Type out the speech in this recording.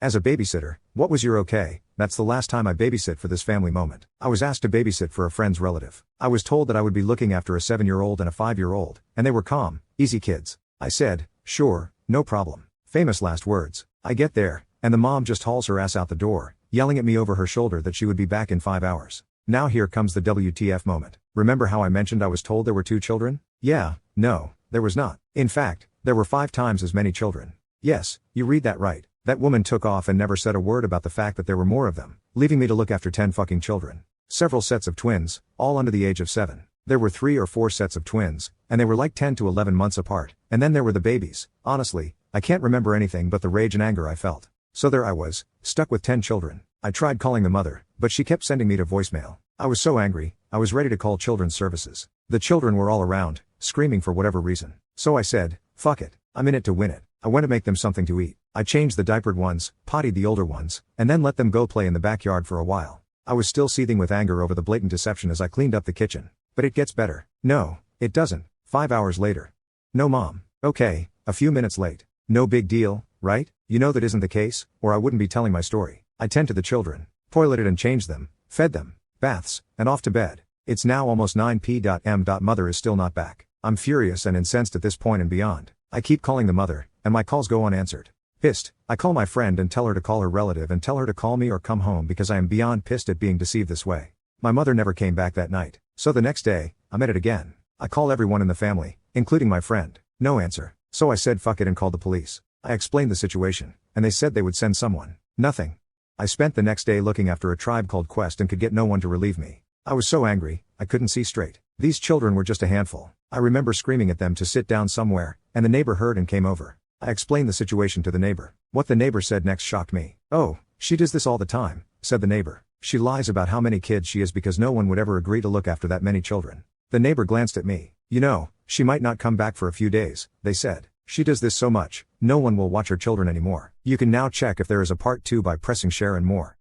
As a babysitter, what was your okay? That's the last time I babysit for this family moment. I was asked to babysit for a friend's relative. I was told that I would be looking after a 7-year-old and a 5-year-old, and they were calm, easy kids. I said, sure, no problem. Famous last words. I get there, and the mom just hauls her ass out the door, yelling at me over her shoulder that she would be back in 5 hours. Now here comes the WTF moment. Remember how I mentioned I was told there were 2 children? Yeah, no, there was not. In fact, there were 5 times as many children. Yes, you read that right. That woman took off and never said a word about the fact that there were more of them, leaving me to look after 10 fucking children. Several sets of twins, all under the age of 7. There were 3 or 4 sets of twins, and they were like 10 to 11 months apart, and then there were the babies. Honestly, I can't remember anything but the rage and anger I felt. So there I was, stuck with 10 children. I tried calling the mother, but she kept sending me to voicemail. I was so angry, I was ready to call children's services. The children were all around, screaming for whatever reason. So I said, fuck it, I'm in it to win it. I went to make them something to eat. I changed the diapered ones, pottied the older ones, and then let them go play in the backyard for a while. I was still seething with anger over the blatant deception as I cleaned up the kitchen. But it gets better. No, it doesn't. 5 hours later. No mom. Okay, a few minutes late. No big deal, right? You know that isn't the case, or I wouldn't be telling my story. I tend to the children, toileted and changed them, fed them, baths, and off to bed. It's now almost 9 p.m. Mother is still not back. I'm furious and incensed at this point and beyond. I keep calling the mother, and my calls go unanswered. Pissed, I call my friend and tell her to call her relative and tell her to call me or come home because I am beyond pissed at being deceived this way. My mother never came back that night, so the next day, I'm at it again. I call everyone in the family, including my friend. No answer. So I said fuck it and called the police. I explained the situation, and they said they would send someone. Nothing. I spent the next day looking after a tribe called Quest and could get no one to relieve me. I was so angry, I couldn't see straight. These children were just a handful. I remember screaming at them to sit down somewhere, and the neighbor heard and came over. I explained the situation to the neighbor. What the neighbor said next shocked me. Oh, she does this all the time, said the neighbor. She lies about how many kids she has because no one would ever agree to look after that many children. The neighbor glanced at me. You know, she might not come back for a few days, they said. She does this so much, no one will watch her children anymore. You can now check if there is a part 2 by pressing share and more.